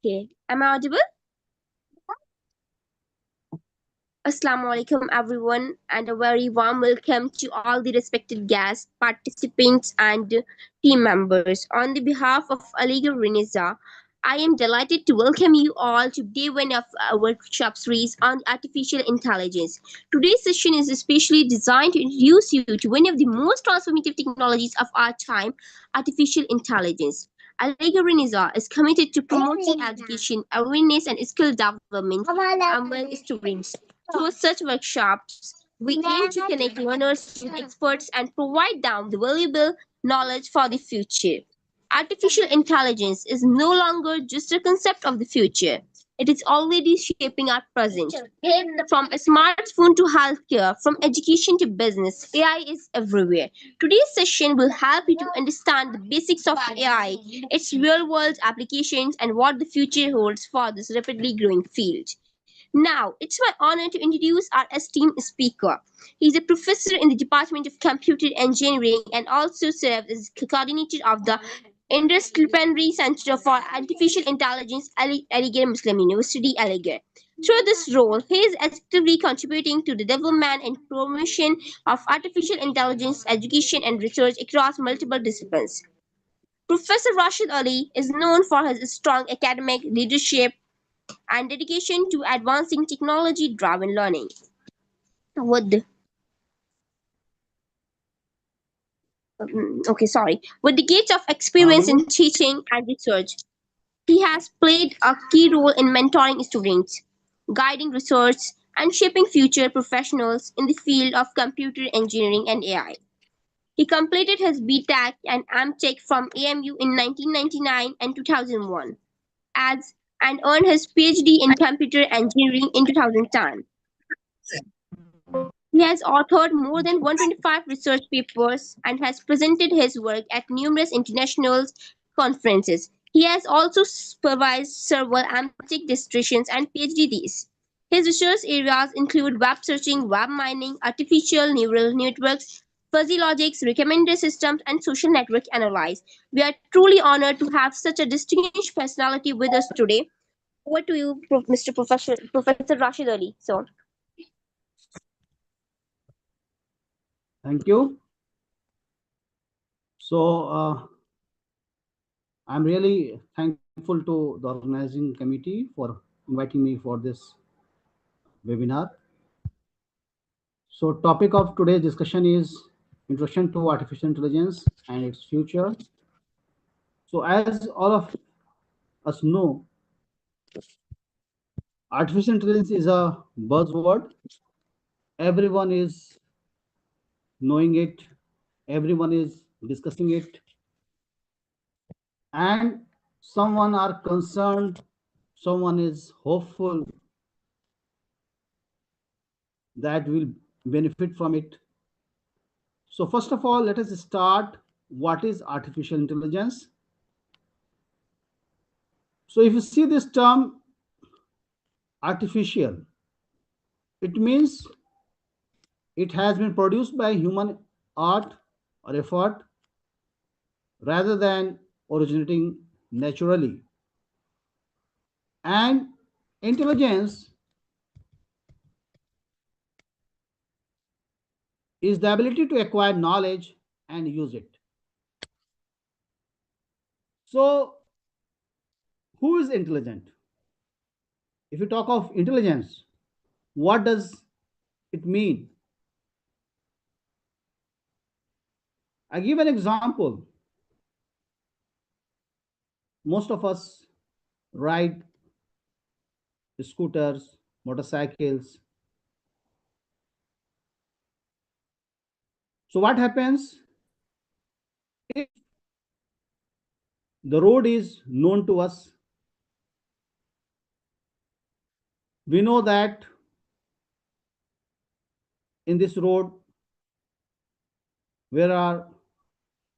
Okay, am I audible? Assalamu alaikum everyone and a very warm welcome to all the respected guests, participants and team members. On the behalf of Aligarh Reniza, I am delighted to welcome you all to day one of our workshop series on artificial intelligence. Today's session is especially designed to introduce you to one of the most transformative technologies of our time, artificial intelligence. Aligarh Reniza is committed to promoting education, awareness and skill development among students. Through such workshops, we aim to connect learners with experts and provide them the valuable knowledge for the future. Artificial intelligence is no longer just a concept of the future. It is already shaping our present. From a smartphone to healthcare, from education to business, AI is everywhere. Today's session will help you to understand the basics of AI, its real world applications, and what the future holds for this rapidly growing field. Now, it's my honor to introduce our esteemed speaker. He's a professor in the Department of Computer Engineering and also serves as coordinator of the Interdisciplinary Center for Artificial Intelligence, Aligarh Muslim University, Aligarh. Through this role, he is actively contributing to the development and promotion of artificial intelligence education and research across multiple disciplines. Professor Rashid Ali is known for his strong academic leadership and dedication to advancing technology driven learning. With with decades of experience in Audible? teaching and research, he has played a key role in mentoring students, guiding research, and shaping future professionals in the field of computer engineering and AI. He completed his BTech and MTech from AMU in 1999 and 2001 as and earned his PhD in computer engineering in 2010. He has authored more than 125 research papers and has presented his work at numerous international conferences. He has also supervised several MTech dissertations and PhDs. His research areas include web searching, web mining, artificial neural networks, fuzzy logics, recommender systems, and social network analysis. We are truly honored to have such a distinguished personality with us today. Over to you, Mr. Professor Rashid Ali. So, Thank you. So I'm really thankful to the organizing committee for inviting me for this webinar. So topic of today's discussion is introduction to artificial intelligence and its future. So as all of us know, artificial intelligence is a buzzword. Everyone is knowing it. Everyone is discussing it. And someone are concerned, someone is hopeful that will benefit from it. So first of all, let us start what is artificial intelligence. So if you see this term artificial, it means it has been produced by human art or effort rather than originating naturally. And intelligence is the ability to acquire knowledge and use it. So who is intelligent? If you talk of intelligence, what does it mean? I give an example. Most of us ride scooters, motorcycles. So what happens if the road is known to us? We know that in this road, where are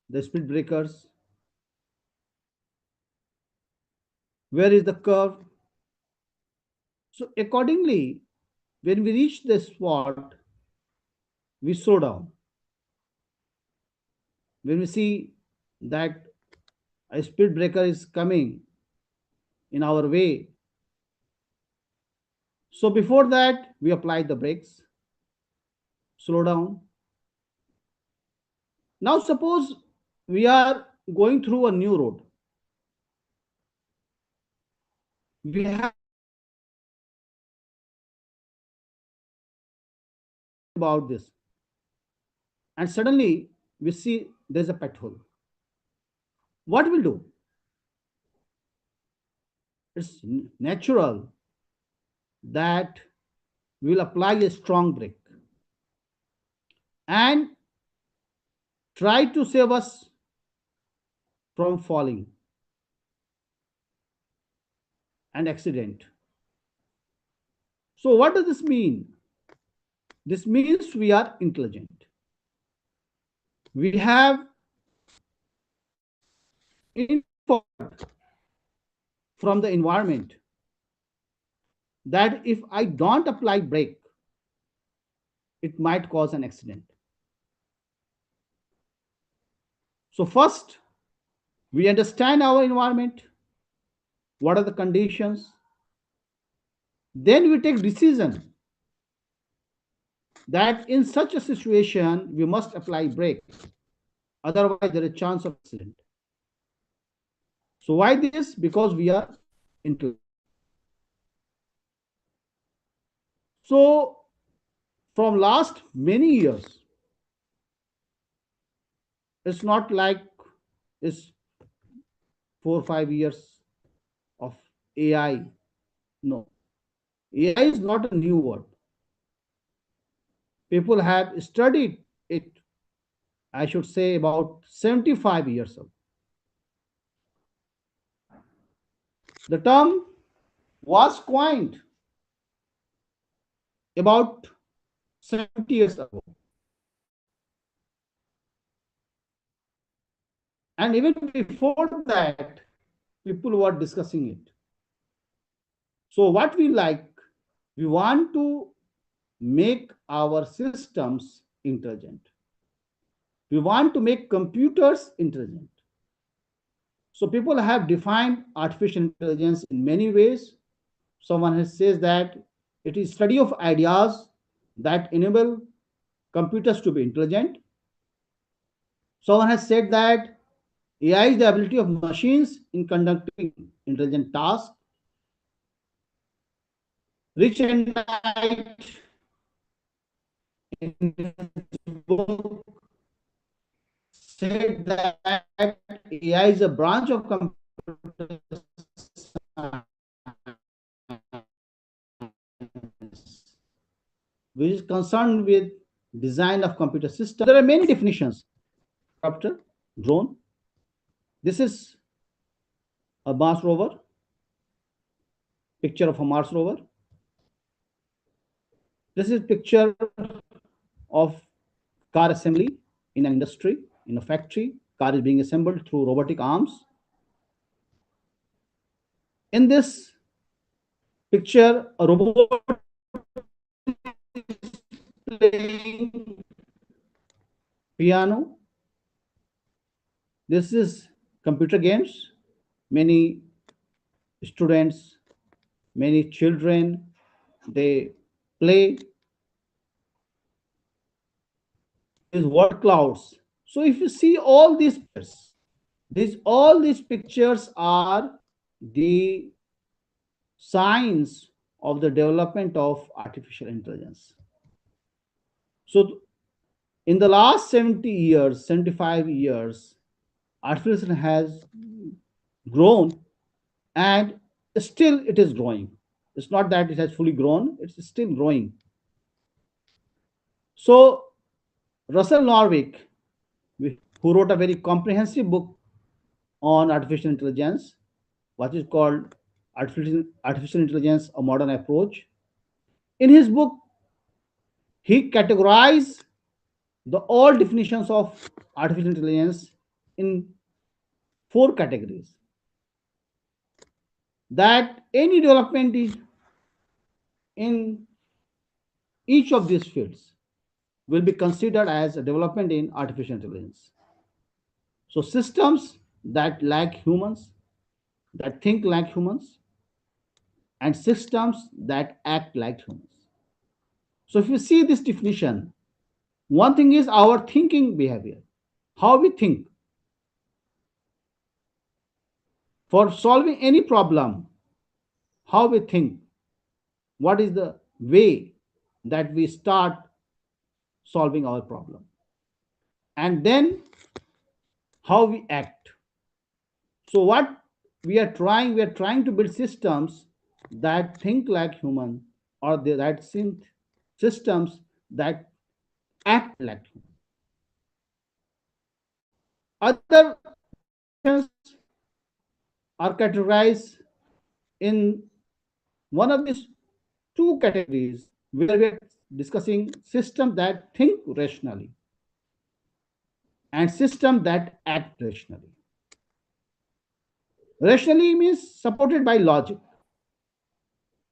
the speed breakers? Where is the curve? So accordingly, when we reach the spot, we slow down. When we see that a speed breaker is coming in our way. So before that, we apply the brakes, slow down. Now suppose we are going through a new road. We have about this, and suddenly we see there's a pothole. What we'll do? It's natural that we'll apply a strong brake and try to save us from falling and accident. So what does this mean? This means we are intelligent. We have input from the environment that if I don't apply brake, it might cause an accident. So first, we understand our environment, what are the conditions, then we take decision that in such a situation we must apply brake, otherwise there is a chance of accident. So why this? Because we are intelligent. So from last many years, it's not like it's 4 or 5 years of AI. No, AI is not a new word. People have studied it, I should say, about 75 years ago. The term was coined about 70 years ago. And even before that, people were discussing it. So what we like, we want to make our systems intelligent. We want to make computers intelligent. So people have defined artificial intelligence in many ways. Someone has says that it is study of ideas that enable computers to be intelligent. Someone has said that AI is the ability of machines in conducting intelligent tasks. Rich and Knight in his book said that AI is a branch of computer science which is concerned with design of computer systems. There are many definitions. Helicopter, drone. This is a Mars rover, picture of a Mars rover. This is picture of car assembly in an industry, in a factory. Car is being assembled through robotic arms. In this picture, a robot playing piano. This is computer games. Many students, many children, they play. Is word clouds. So if you see all these pictures, all these pictures are the signs of the development of artificial intelligence. So in the last 70 years, 75 years, artificial has grown and still it is growing. It's not that it has fully grown, it's still growing. So Russell Norvig, who wrote a very comprehensive book on artificial intelligence, what is called Artificial Intelligence, a Modern Approach. In his book, he categorized the all definitions of artificial intelligence in 4 categories. That any development is in each of these fields will be considered as a development in artificial intelligence. So systems that like humans, that think like humans, and systems that act like humans. So if you see this definition, one thing is our thinking behavior, how we think. For solving any problem, how we think, what is the way that we start solving our problem, and then how we act. So what we are trying to build systems that think like human, or that systems that act like human. Other applications are categorized in one of these two categories, where we are discussing systems that think rationally and systems that act rationally. Rationally means supported by logic.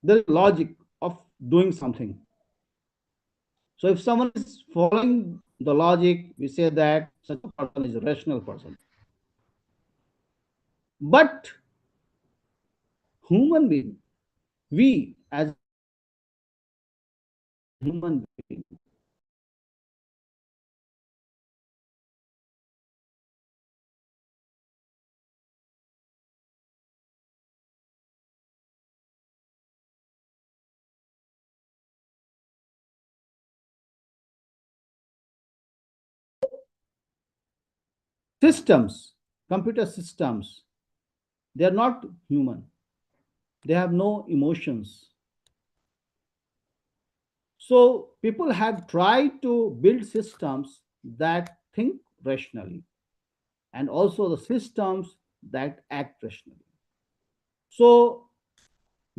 There is logic of doing something. So if someone is following the logic, we say that such a person is a rational person. But human being, we as a human being, systems, computer systems, they are not human. They have no emotions. So people have tried to build systems that think rationally, and also the systems that act rationally. So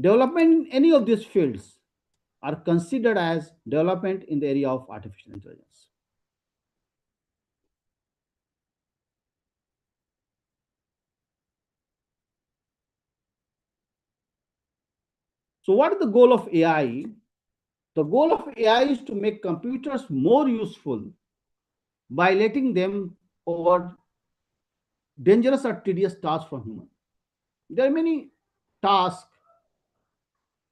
development in any of these fields are considered as development in the area of artificial intelligence. So what is the goal of AI? The goal of AI is to make computers more useful by letting them over dangerous or tedious tasks for humans. There are many tasks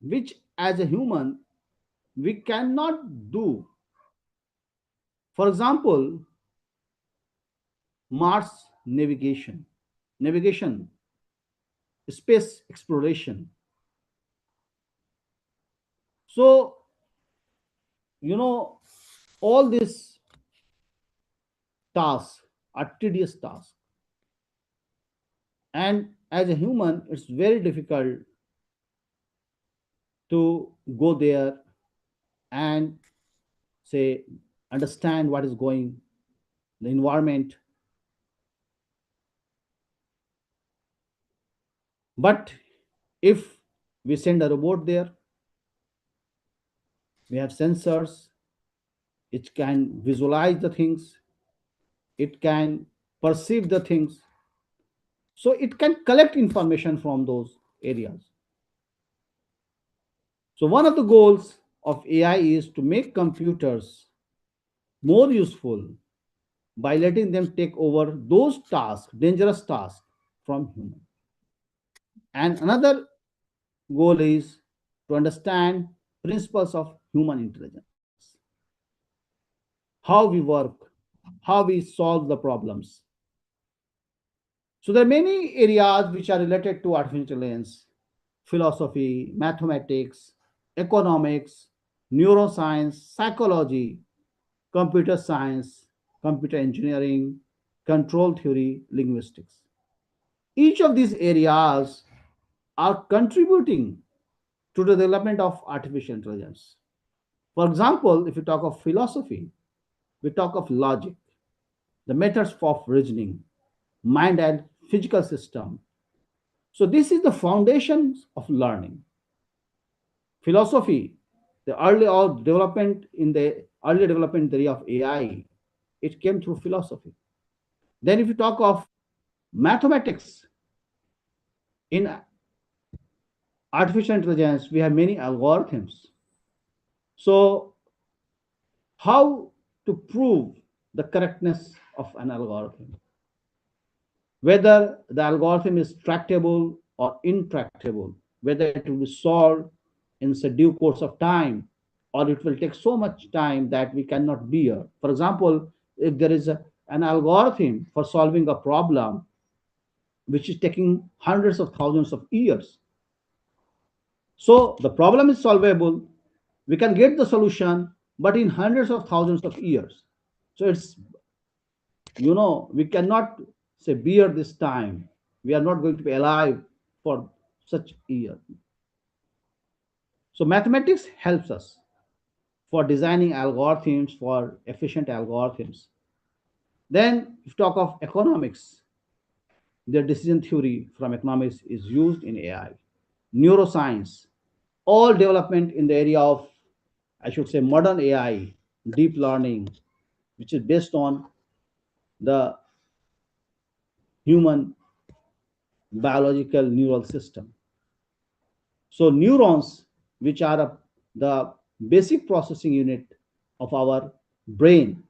which, as a human, we cannot do. For example, Mars navigation, space exploration. So, you know, all these tasks are tedious tasks. And as a human, it's very difficult to go there and say, understand what is going, the environment. But if we send a robot there, we have sensors, it can visualize the things, it can perceive the things, so it can collect information from those areas. So one of the goals of AI is to make computers more useful by letting them take over those tasks, dangerous tasks, from humans. And another goal is to understand principles of human intelligence, how we work, how we solve the problems. So there are many areas which are related to artificial intelligence: philosophy, mathematics, economics, neuroscience, psychology, computer science, computer engineering, control theory, linguistics. Each of these areas are contributing to the development of artificial intelligence. For example, if you talk of philosophy, we talk of logic, the methods of reasoning, mind and physical system. So this is the foundations of learning. Philosophy, the early development theory of AI, it came through philosophy. Then if you talk of mathematics, in artificial intelligence, we have many algorithms. So how to prove the correctness of an algorithm, whether the algorithm is tractable or intractable. whether it will be solved in a due course of time, or it will take so much time that we cannot bear. For example, if there is an algorithm for solving a problem which is taking hundreds of thousands of years, so the problem is solvable, we can get the solution, but in hundreds of thousands of years. So it's, we cannot say bear this time. We are not going to be alive for such year. So mathematics helps us for designing algorithms, for efficient algorithms. Then if talk of economics, the decision theory from economics is used in AI. Neuroscience, all development in the area of, I should say, modern AI, deep learning, which is based on the human biological neural system. So neurons, which are the basic processing unit of our brain.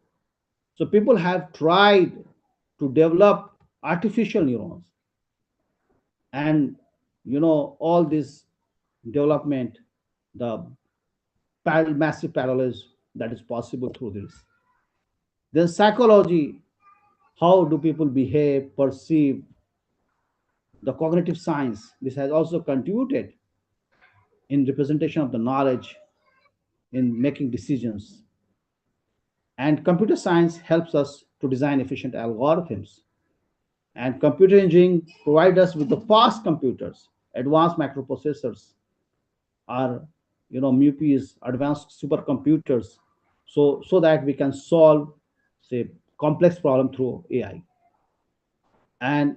So people have tried to develop artificial neurons, and all this development, the massive parallels that is possible through this. Then psychology, how do people behave, perceive, the cognitive science, this has also contributed in representation of the knowledge in making decisions. And computer science helps us to design efficient algorithms. And computer engineering provides us with the fast computers, advanced microprocessors, or MUPs, advanced supercomputers, so that we can solve, say, complex problem through AI. And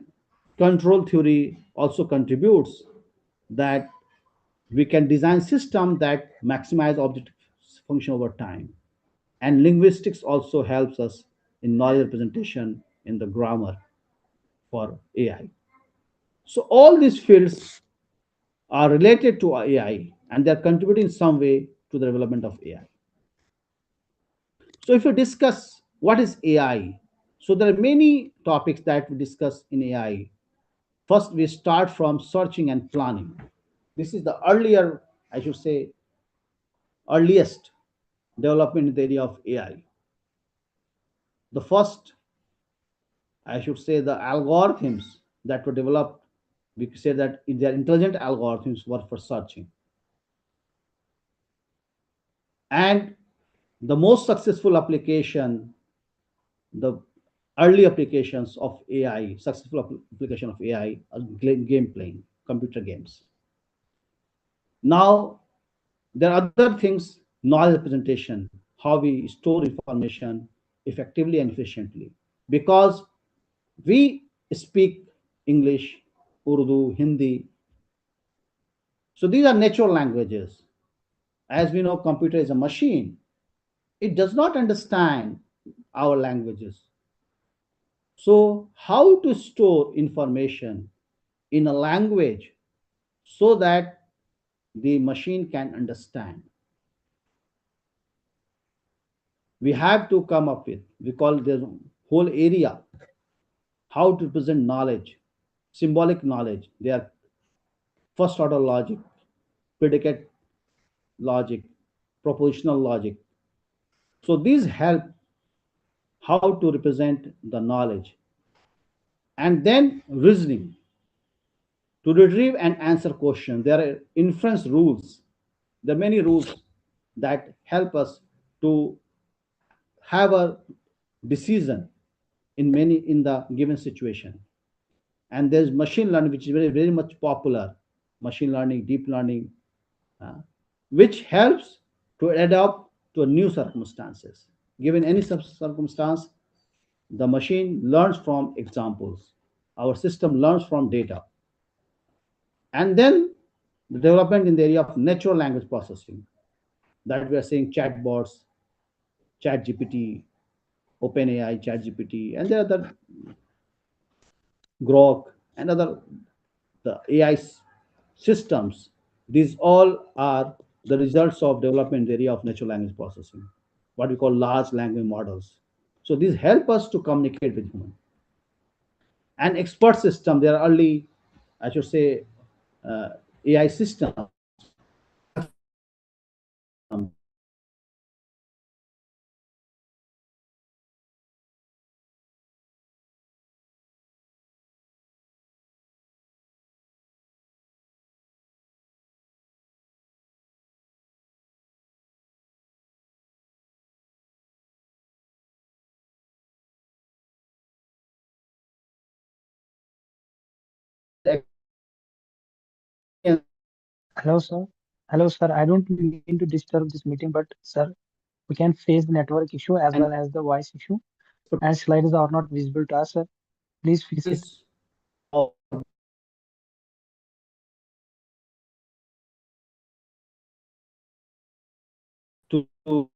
control theory also contributes that we can design systems that maximize objective function over time. And linguistics also helps us in knowledge representation in the grammar for AI. So all these fields are related to AI, and they're contributing in some way to the development of AI. So if we discuss what is AI, so there are many topics that we discuss in AI. First, we start from searching and planning. This is the earlier, I should say, earliest development in the area of AI. The first, I should say, the algorithms that were developed, we could say that they are intelligent algorithms were for searching. And the most successful application, the early applications of AI, successful application of AI are game playing, computer games. Now, there are other things, knowledge representation, how we store information effectively and efficiently. Because we speak English, Urdu, Hindi. So these are natural languages. As we know, computer is a machine. It does not understand our languages. So how to store information in a language so that the machine can understand? We have to come up with, we call the whole area, how to present knowledge, symbolic knowledge. They are first order logic, predicate logic, propositional logic. So these help how to represent the knowledge. And then reasoning, to retrieve and answer questions. There are inference rules. There are many rules that help us to have a decision in the given situation. And there's machine learning, which is very, very much popular, machine learning, deep learning, uh, which helps to adapt to new circumstances. Given any circumstance, the machine learns from examples. Our system learns from data. And then the development in the area of natural language processing, that we are saying chatbots, ChatGPT, OpenAI, ChatGPT, and there are the Grok and other the AI systems. These all are the results of development in the area of natural language processing, what we call large language models. So these help us to communicate with human. And expert system, they are early, I should say, AI system. Hello, sir. Hello, sir. I don't mean to disturb this meeting, but sir, we can face the network issue as well as the voice issue, and slides are not visible to us, sir. Please fix it. To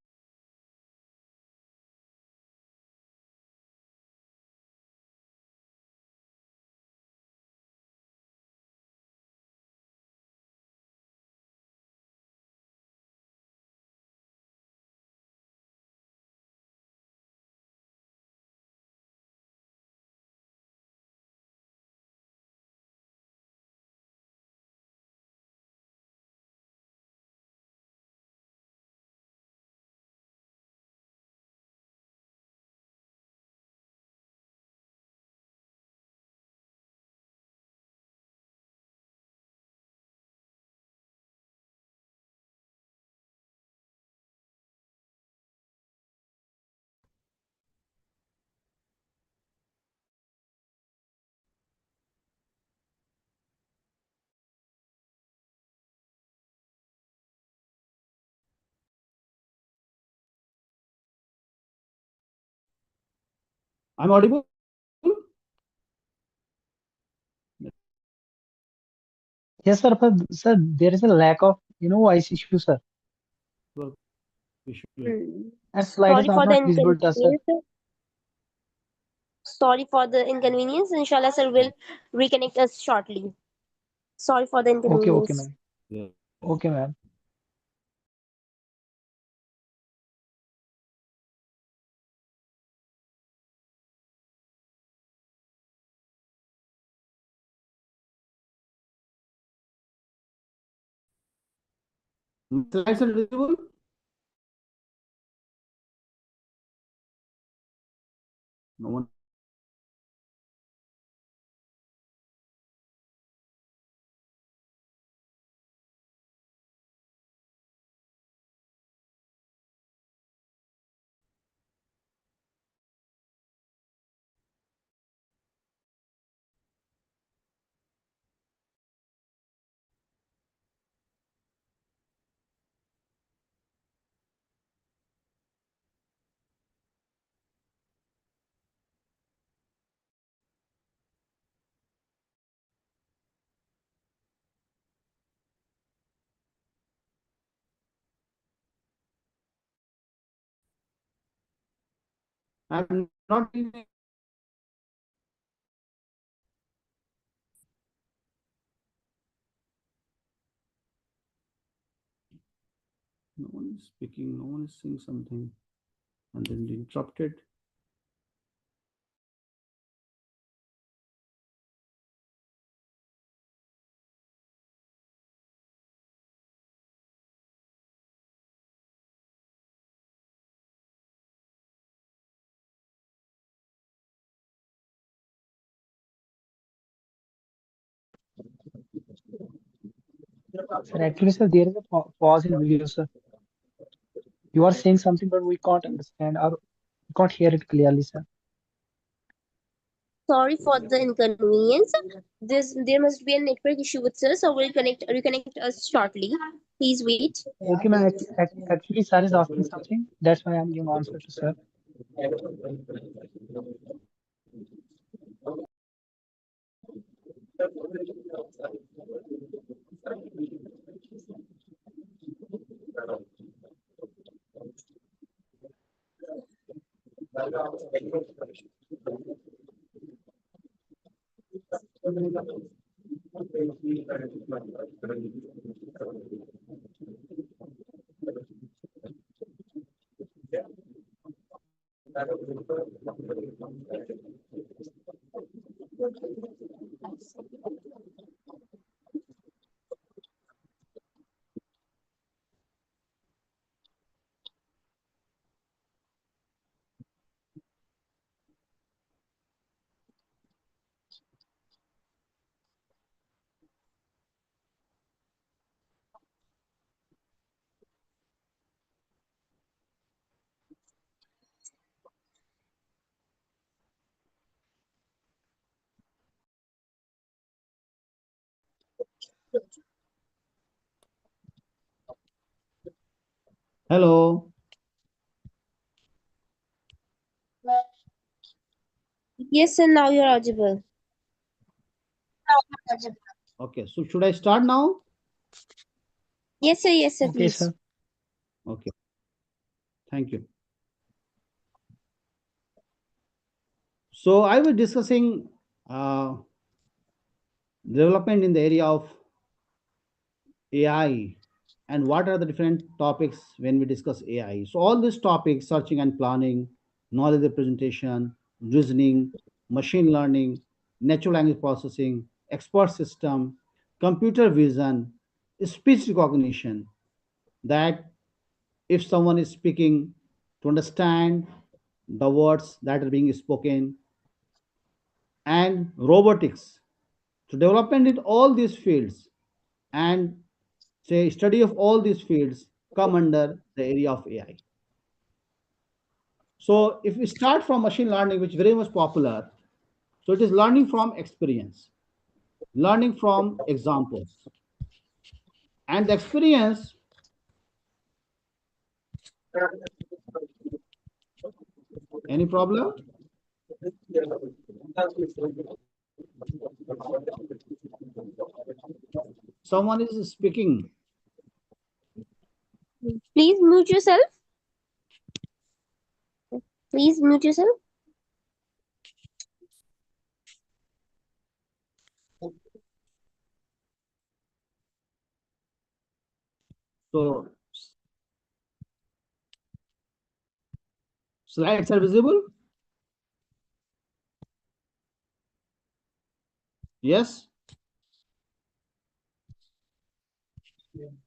I'm audible. Yes, sir. But sir, there is a lack of voice issue, sir, Hmm. and slides Sorry are for the not visible to us, sir. inconvenience. Sorry for the inconvenience. Inshallah, sir will reconnect us shortly. Sorry for the Okay, okay, inconvenience. ma'am. Yeah. Okay, ma'am. Slides are visible. No one. I'm not. No one is speaking. No one is saying something, and then interrupted. Sir, actually, sir, there is a pause in video, sir. You are saying something, but we can't understand or we can't hear it clearly, sir. Sorry for the inconvenience. There must be a network issue with us, so we'll reconnect us shortly. Please wait. Okay, ma'am. Actually, sir is asking something. That's why I'm giving answer to sir. Hello. Yes, sir, now you're audible. Okay, so should I start now? Yes, sir, Okay, please. sir. Okay, thank you. So I was discussing development in the area of AI and what are the different topics when we discuss AI. So all these topics, searching and planning, knowledge representation, reasoning, machine learning, natural language processing, expert system, computer vision, speech recognition, that if someone is speaking, to understand the words that are being spoken, and robotics. So development in all these fields and say study of all these fields come under the area of AI. So if we start from machine learning, which is very much popular, so it is learning from experience, learning from examples. And the experience, any problem? Someone is speaking. Please mute yourself. Please mute yourself. So slides are visible? Yes?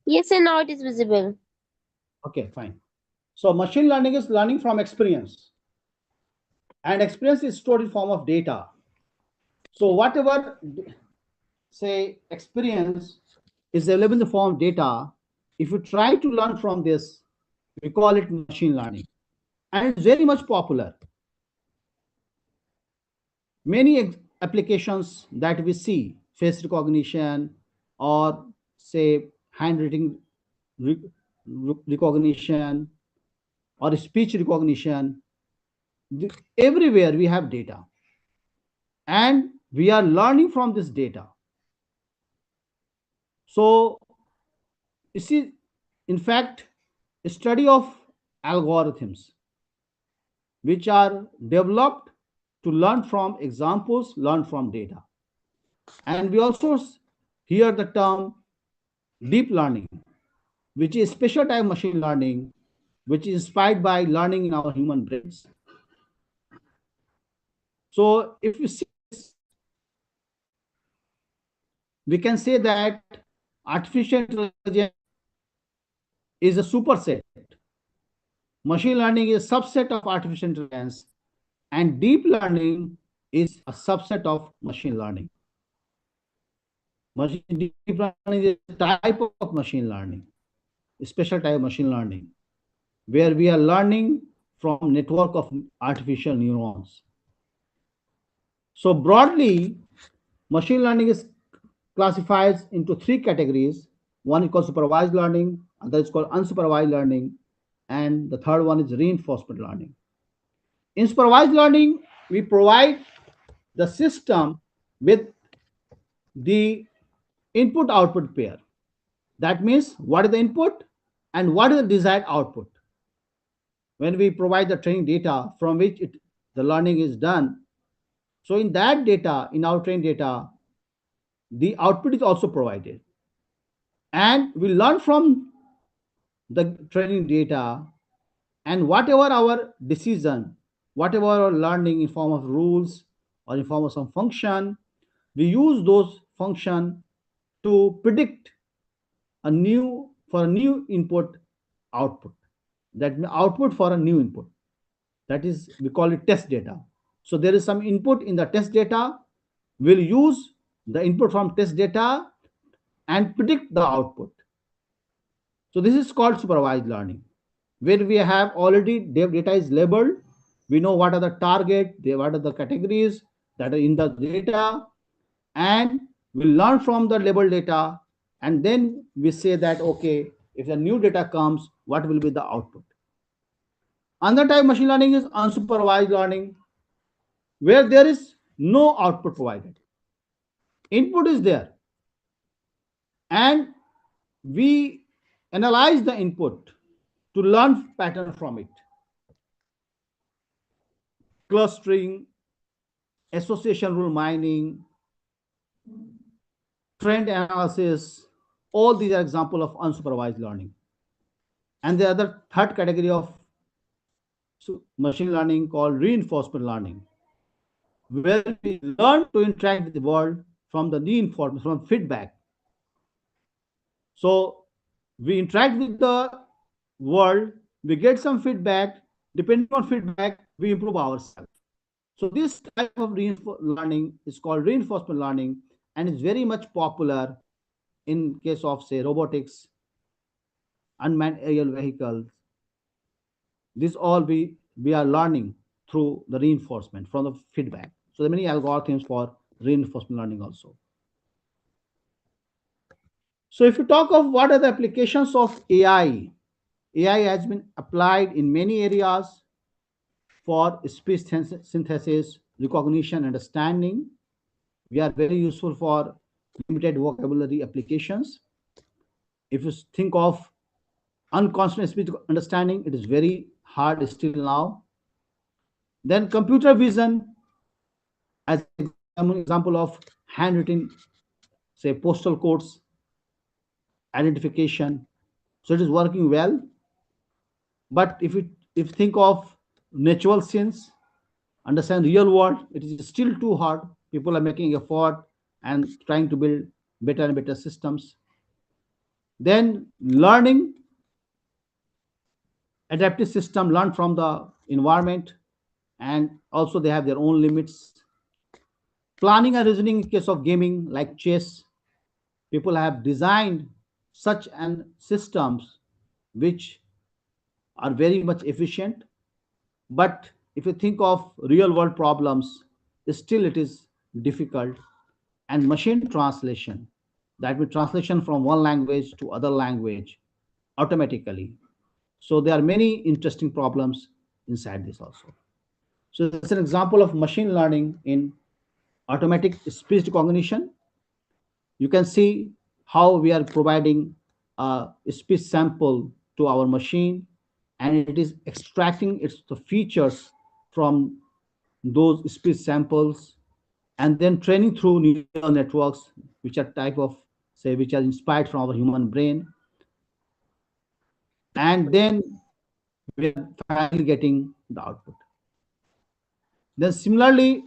Yes, sir, now it is visible. Okay, fine. So machine learning is learning from experience. And experience is stored in form of data. So whatever, say, experience is available in the form of data, if you try to learn from this, we call it machine learning. And it's very much popular. Many applications that we see, face recognition or say handwriting recognition or speech recognition, everywhere we have data. And we are learning from this data. So you see, in fact, a study of algorithms which are developed to learn from examples, learn from data. And we also hear the term deep learning, which is special type machine learning, which is inspired by learning in our human brains. So if you see this, we can say that artificial intelligence is a superset. Machine learning is a subset of artificial intelligence, and deep learning is a subset of machine learning. Deep learning is a type of machine learning, a special type of machine learning, where we are learning from network of artificial neurons. So broadly, machine learning is classified into three categories. One is called supervised learning, other is called unsupervised learning, and the third one is reinforcement learning. In supervised learning, we provide the system with the input output pair. That means what is the input and what is the desired output. When we provide the training data from which the learning is done, so in that data, in our training data, the output is also provided. And we learn from the training data, and whatever our decision, whatever our learning in form of rules or in form of some function, we use those function to predict a new input output, that output for a new input, that is we call it test data. So there is some input in the test data, we'll use the input from test data and predict the output. So this is called supervised learning, where we have already data is labeled, we know what are the target, what are the categories that are in the data, and we learn from the labeled data and then we say that, okay, if the new data comes, what will be the output? Another type of machine learning is unsupervised learning, where there is no output provided. Input is there, and we analyze the input to learn pattern from it. Clustering, association rule mining, trend analysis, all these are examples of unsupervised learning. And the other third category of machine learning called reinforcement learning, where we learn to interact with the world from the reinforcement, from feedback. So we interact with the world, we get some feedback, depending on feedback, we improve ourselves. So this type of learning is called reinforcement learning, and it's very much popular in case of, say, robotics, unmanned aerial vehicles. This all we are learning through the reinforcement from the feedback. So there are many algorithms for reinforcement learning also. So if you talk of what are the applications of AI, AI has been applied in many areas for speech synthesis, recognition, understanding. We are very useful for limited vocabulary applications. If you think of unconscious speech understanding, it is very hard still now. Then computer vision, as an example of handwritten, say, postal codes, identification. So it is working well. But if you think of natural science, understand real world, it is still too hard. People are making effort and trying to build better and better systems. Then learning, adaptive system learn from the environment, and also they have their own limits. Planning and reasoning in case of gaming like chess, people have designed such an systems which are very much efficient. But if you think of real world problems, still it is difficult. And machine translation, that means translation from one language to other language automatically. So there are many interesting problems inside this also. So that's an example of machine learning in automatic speech recognition. You can see how we are providing a speech sample to our machine, and it is extracting the features from those speech samples, and then training through neural networks, which are type of, say, which are inspired from our human brain. And then we are finally getting the output. Then similarly,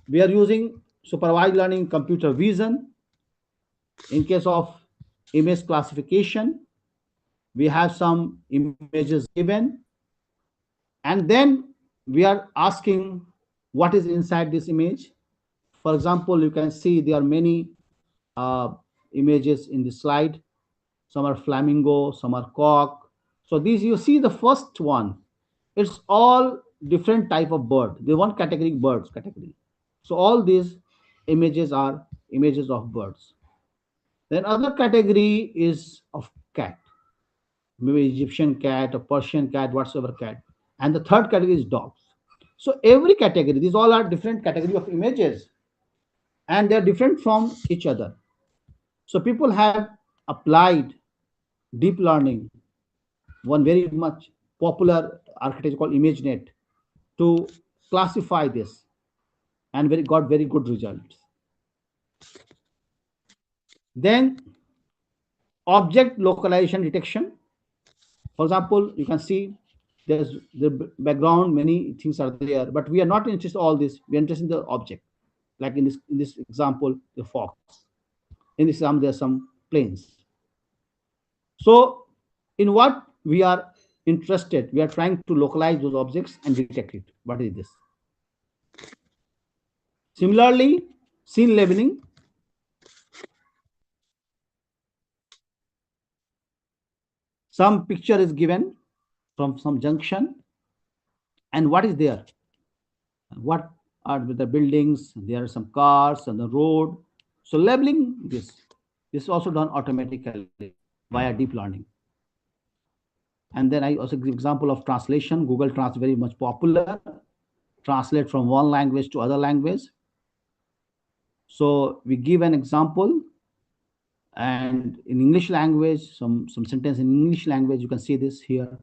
we are using supervised learning computer vision. In case of image classification, we have some images given, and then we are asking what is inside this image. For example, you can see there are many images in the slide. Some are flamingo, some are cock. So these, you see the first one, it's all different type of bird. They one category, birds category. So all these images are images of birds. Then other category is of cat, maybe Egyptian cat or Persian cat, whatsoever cat. And the third category is dogs. So every category, these all are different category of images, and they're different from each other. So people have applied deep learning, one very much popular architecture called ImageNet, to classify this, and got very good results. Then object localization detection. For example, you can see there's the background, many things are there, but we are not interested in all this. We are interested in the object. Like in this example, the fox. In this example, there's some planes. So in what we are interested, we are trying to localize those objects and detect it. What is this? Similarly, scene labeling. Some picture is given from some junction, and what is there? What are the buildings? There are some cars on the road. So labeling this This is also done automatically via deep learning. And then I also give example of translation. Google Translate very much popular. Translate from one language to other language. So we give an example, and in English language, some sentence in English language, you can see this here,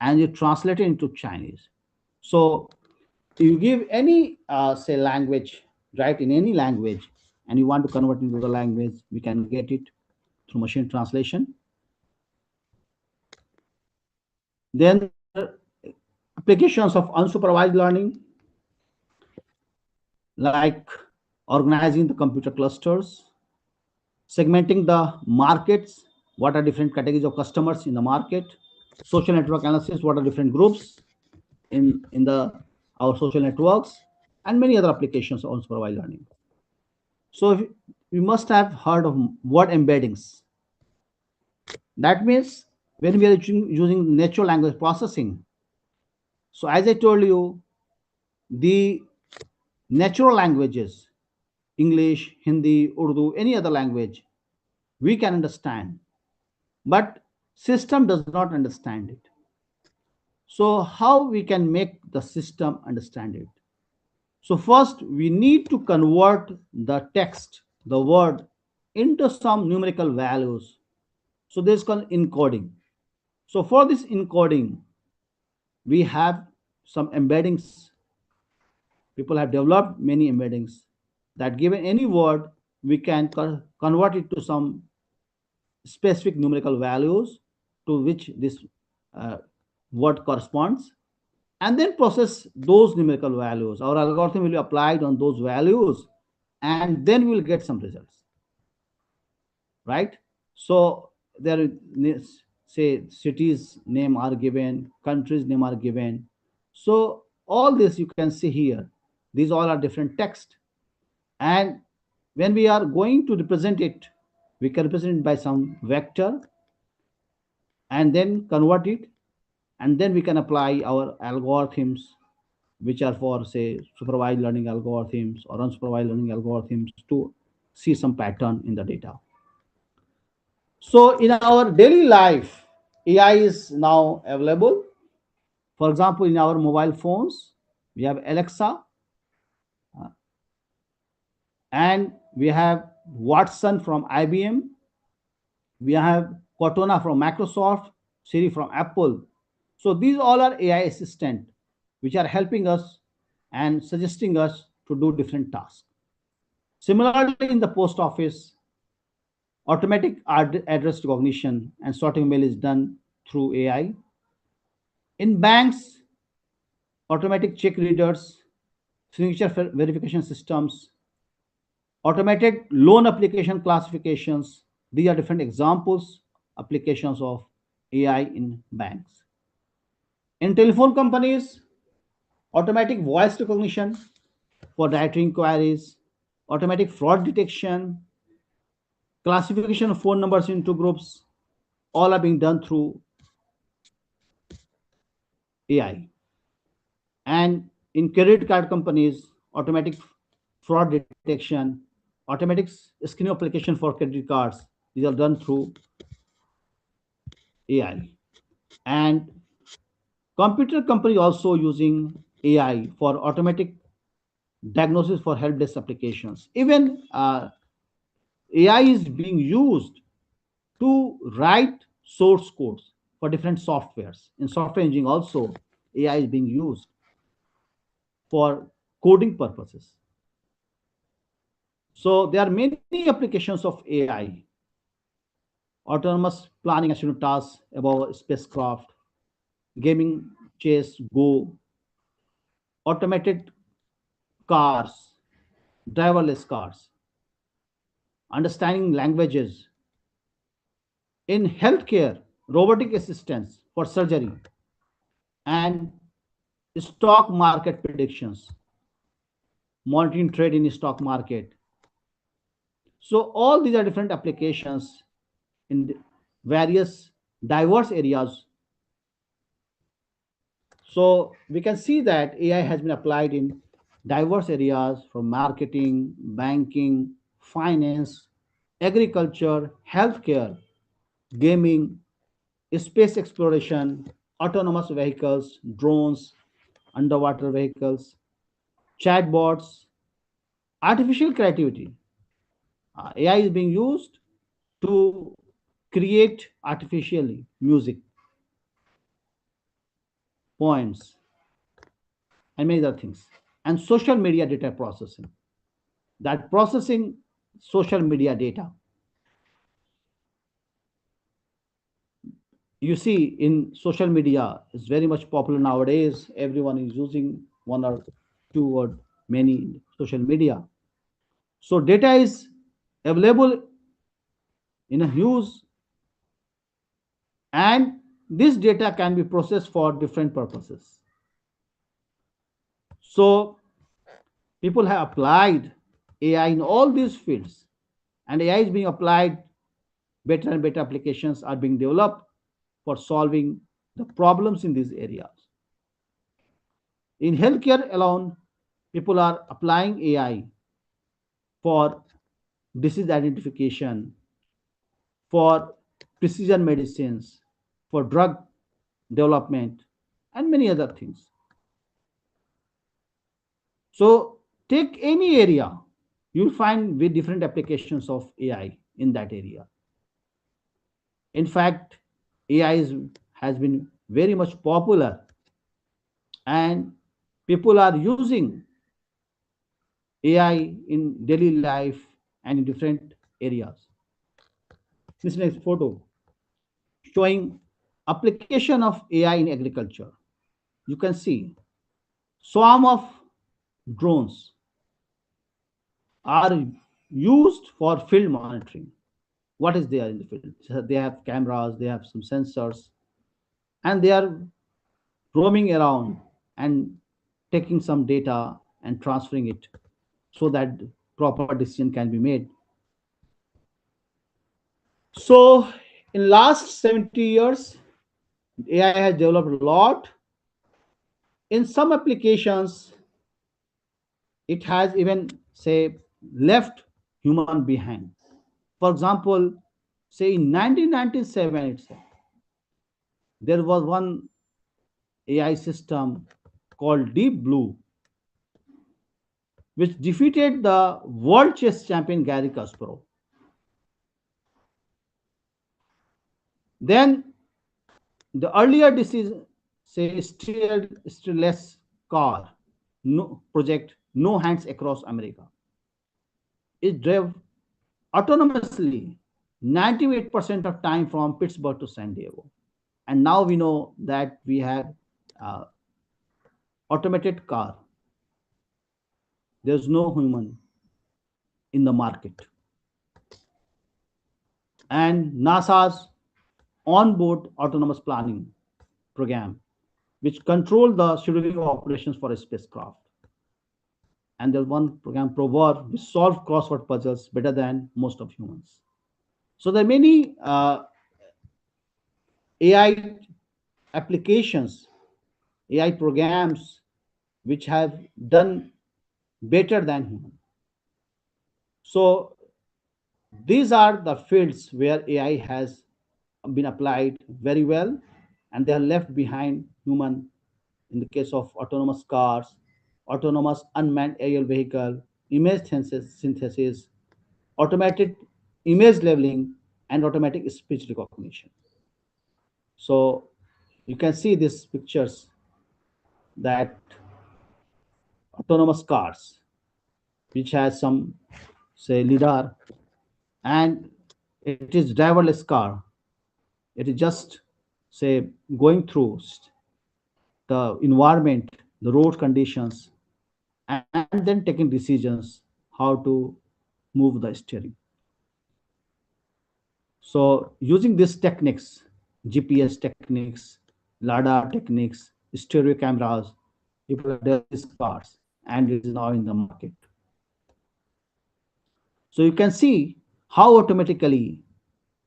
and you translate it into Chinese. So you give any say language, right, in any language, and you want to convert into the language, we can get it through machine translation. Then applications of unsupervised learning, like organizing the computer clusters, segmenting the markets, what are different categories of customers in the market, social network analysis, what are different groups in our social networks, and many other applications of unsupervised learning. So you must have heard of word embeddings. That means when we are using natural language processing, so as I told you, the natural languages, English, Hindi, Urdu, any other language, we can understand, but system does not understand it. So how we can make the system understand it? So first we need to convert the text, the word, into some numerical values. So this is called encoding. So for this encoding, we have some embeddings. People have developed many embeddings that given any word, we can convert it to some specific numerical values to which this word corresponds, and then process those numerical values. Our algorithm will be applied on those values, and then we'll get some results, right? So there is, say, cities name are given, countries name are given. So all this you can see here, these all are different text, and when we are going to represent it, we can represent it by some vector and then convert it, and then we can apply our algorithms, which are for, say, supervised learning algorithms or unsupervised learning algorithms, to see some pattern in the data. So in our daily life, AI is now available. For example, in our mobile phones, we have Alexa, and we have Watson from IBM. We have Cortana from Microsoft, Siri from Apple. So these all are AI assistant, which are helping us and suggesting us to do different tasks. Similarly, in the post office, automatic address recognition and sorting mail is done through AI. In banks, automatic check readers, signature verification systems, automated loan application classifications. These are different examples, applications of AI in banks. In telephone companies, automatic voice recognition for directory inquiries, automatic fraud detection, classification of phone numbers into groups, all are being done through AI. And in credit card companies, automatic fraud detection, automatic screening application for credit cards, these are done through AI. And computer company also using AI for automatic diagnosis for help desk applications. Even AI is being used to write source codes for different softwares. In software engineering also, AI is being used for coding purposes. So there are many applications of AI. Autonomous planning asynchronous tasks about spacecraft, gaming, chess, Go, automated cars, driverless cars, understanding languages. In healthcare, robotic assistance for surgery, and stock market predictions, monitoring trade in stock market. So all these are different applications in various diverse areas. So we can see that AI has been applied in diverse areas from marketing, banking, finance, agriculture, healthcare, gaming, space exploration, autonomous vehicles, drones, underwater vehicles, chatbots, artificial creativity. AI is being used to create artificially music, poems, and many other things. And social media data processing. That processing social media data. You see, in social media is very much popular nowadays. Everyone is using one or two or many social media. So data is available in a huge, and this data can be processed for different purposes. So people have applied AI in all these fields, and AI is being applied. Better and better applications are being developed for solving the problems in these areas. In healthcare alone, people are applying AI for disease identification, for precision medicines, for drug development, and many other things. So take any area, you'll find with different applications of AI in that area. In fact, AI has been very much popular, and people are using AI in daily life and in different areas. This next photo showing application of AI in agriculture. You can see swarm of drones are used for field monitoring. What is there in the field? So they have cameras, they have some sensors, and they are roaming around and taking some data and transferring it so that proper decision can be made. So in last 70 years, AI has developed a lot. In some applications, it has even, say, left human behind. For example, say in 1997 itself, there was one AI system called Deep Blue, which defeated the world chess champion Gary Kasparov. Then the earlier decision, say, steerless car project, No Hands Across America, it drove autonomously 98% of time from Pittsburgh to San Diego. And now we know that we have uh, automated car. There's no human in the market. And NASA's onboard autonomous planning program, which control the scheduling of operations for a spacecraft. And there's one program, Prover, which solve crossword puzzles better than most of humans. So there are many AI applications, AI programs, which have done better than human. So these are the fields where AI has been applied very well, and they are left behind human in the case of autonomous cars, autonomous unmanned aerial vehicle, image synthesis, automated image labeling, and automatic speech recognition. So you can see these pictures that autonomous cars, which has some, say, lidar, and it is driverless car. It is just, say, going through the environment, the road conditions, and then taking decisions how to move the steering. So using these techniques, GPS techniques, LiDAR techniques, stereo cameras, people have developed these cars, and it is now in the market. So you can see how automatically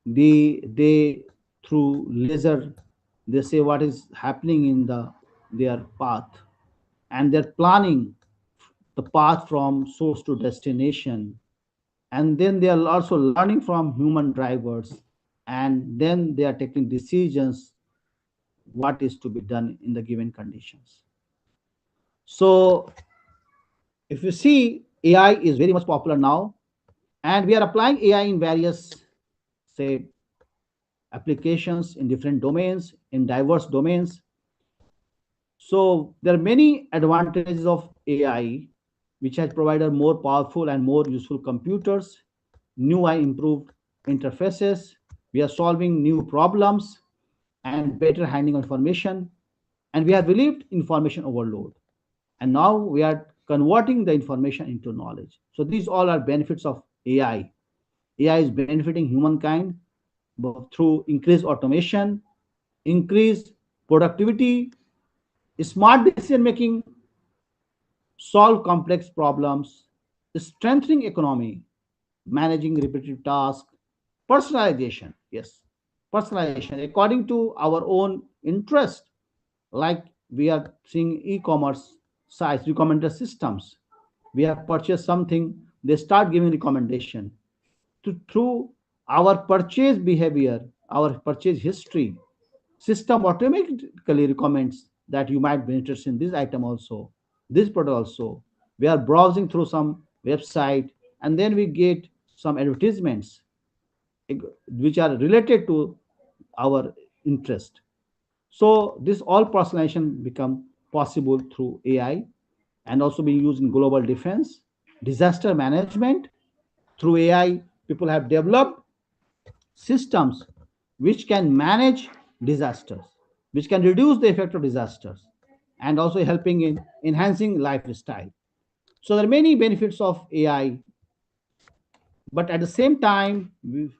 they through laser, they say what is happening in their path, and they're planning the path from source to destination and then they are also learning from human drivers, and then they are taking decisions what is to be done in the given conditions. So if you see, AI is very much popular now, and we are applying AI in various, say, applications in different domains, in diverse domains. So there are many advantages of AI, which has provided more powerful and more useful computers, new and improved interfaces. We are solving new problems and better handling of information, and we have relieved information overload. And now we are converting the information into knowledge. So these all are benefits of AI. AI is benefiting humankind through increased automation, increased productivity, smart decision making, solve complex problems, strengthening economy, managing repetitive tasks, personalization. Yes, personalization according to our own interest. Like we are seeing e-commerce sites, recommender systems. We have purchased something, they start giving recommendation through our purchase behavior, our purchase history. System automatically recommends that you might be interested in this item also, this product also. We are browsing through some website, and then we get some advertisements which are related to our interest. So this all personalization become possible through AI, and also being used in global defense, disaster management. Through AI, people have developed systems which can manage disasters, which can reduce the effect of disasters, and also helping in enhancing lifestyle. So there are many benefits of AI, but at the same time,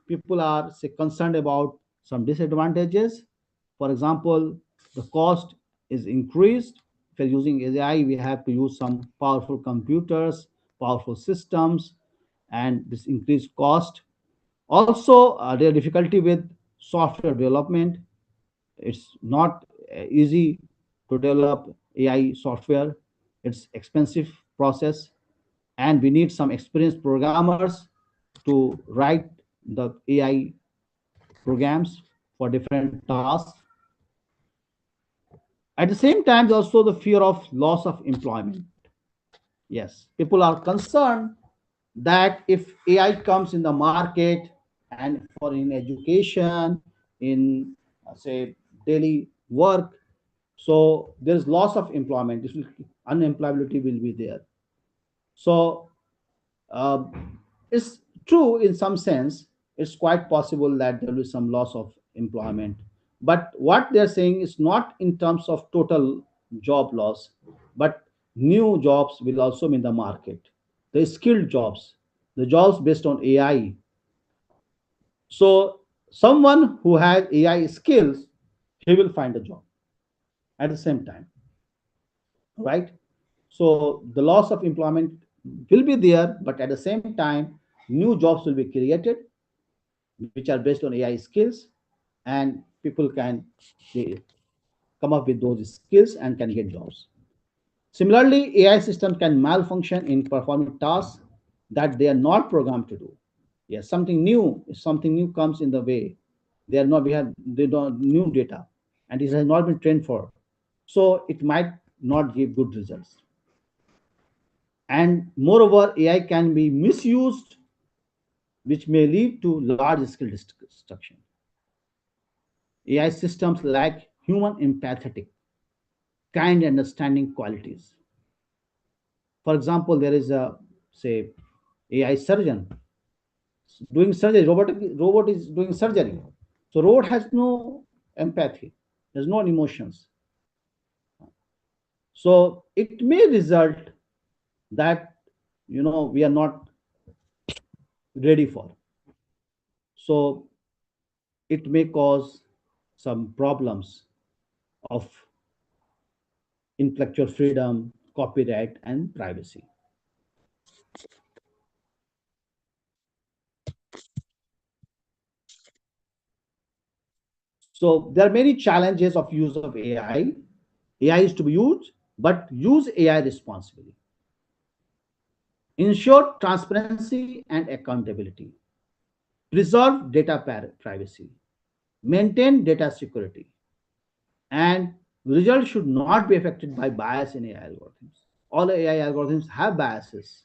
people are, say, concerned about some disadvantages. For example, the cost is increased. If you're using AI, we have to use some powerful computers, powerful systems, and this increased cost. Also, there are difficulty with software development. It's not easy to develop AI software. It's expensive process, and we need some experienced programmers to write the AI programs for different tasks. At the same time, there's also the fear of loss of employment. Yes, people are concerned that if AI comes in the market and for in education, in say daily work, so there's loss of employment. Unemployability will be there. So uh, it's true in some sense. It's quite possible that there will be some loss of employment. But what they're saying is not in terms of total job loss, but new jobs will also be in the market. The skilled jobs, the jobs based on AI. So someone who has AI skills, he will find a job at the same time, right? So the loss of employment will be there, but at the same time, new jobs will be created, which are based on AI skills, and people can come up with those skills and can get jobs. Similarly, AI systems can malfunction in performing tasks that they are not programmed to do. Yes, something new, if something new comes in the way, they are not, we have they don't new data, and it has not been trained for. So it might not give good results. And moreover, AI can be misused, which may lead to large scale destruction. AI systems lack human empathetic, kind understanding qualities. For example, there is a, say, AI surgeon doing surgery, robot is doing surgery. So robot has no empathy, there's no emotions. So it may result that we are not ready for. So it may cause some problems of intellectual freedom, copyright, and privacy. So there are many challenges of use of AI. AI is to be used, but use AI responsibly. ensure transparency and accountability, preserve data privacy, maintain data security, and results should not be affected by bias in AI algorithms. All AI algorithms have biases,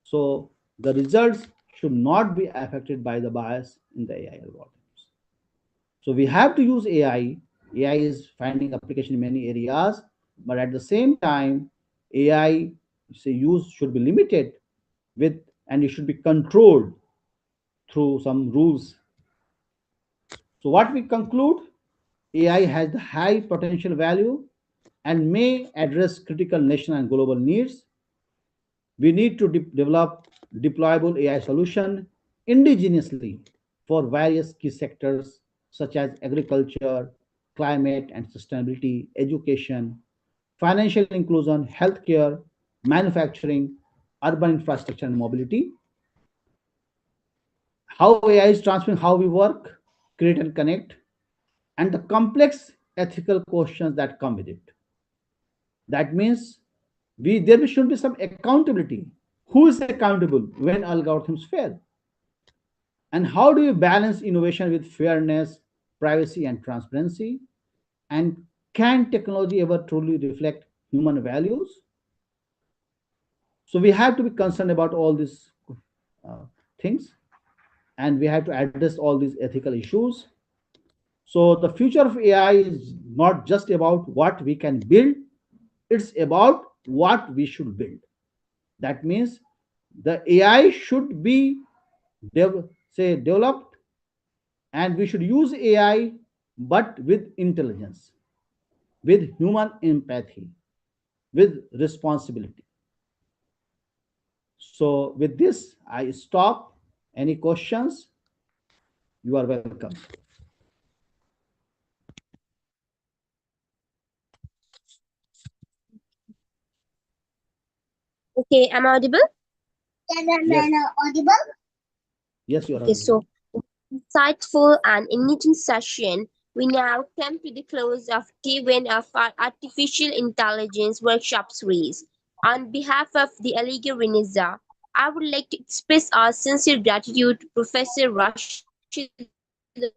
so the results should not be affected by the bias in the AI algorithms. So we have to use AI. AI is finding application in many areas, but at the same time, AI use should be limited with, and it should be controlled through some rules. So what we conclude, AI has the high potential value and may address critical national and global needs. We need to develop deployable AI solution indigenously for various key sectors such as agriculture, climate and sustainability, education, financial inclusion, healthcare, manufacturing, urban infrastructure and mobility. How AI is transforming how we work, create and connect, and the complex ethical questions that come with it. That means there should be some accountability. Who is accountable when algorithms fail? And how do you balance innovation with fairness, privacy, and transparency? And can technology ever truly reflect human values? So we have to be concerned about all these things, and we have to address all these ethical issues. So the future of AI is not just about what we can build, it's about what we should build. That means the AI should be developed, and we should use AI but with intelligence, with human empathy, with responsibility. So with this, I stop. Any questions? You are welcome. Okay, am I audible? Yes. Yes, you are Okay, audible. so insightful and engaging session. We now come to the close of day one of our artificial intelligence workshop series. On behalf of the Aligarh Reniza, I would like to express our sincere gratitude to Professor Rashid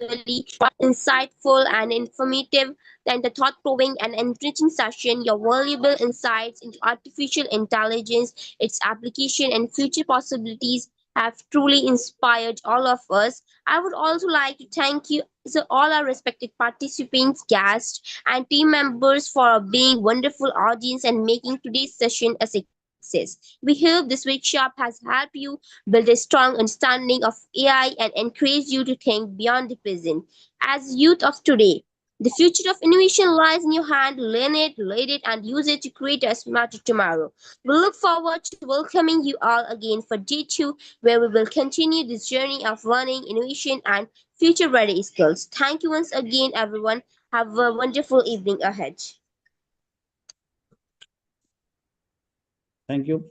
Ali for insightful and informative and the thought-provoking and enriching session. Your valuable insights into artificial intelligence, its application, and future possibilities have truly inspired all of us. I would also like to thank you, so all our respected participants, guests, and team members for being wonderful audience and making today's session a success. We hope this workshop has helped you build a strong understanding of AI and encourage you to think beyond the present. As youth of today, the future of innovation lies in your hand. Learn it, lead it, and use it to create a smarter tomorrow. We look forward to welcoming you all again for day 2, where we will continue this journey of learning, innovation, and future ready skills. Thank you once again, everyone. Have a wonderful evening ahead. Thank you.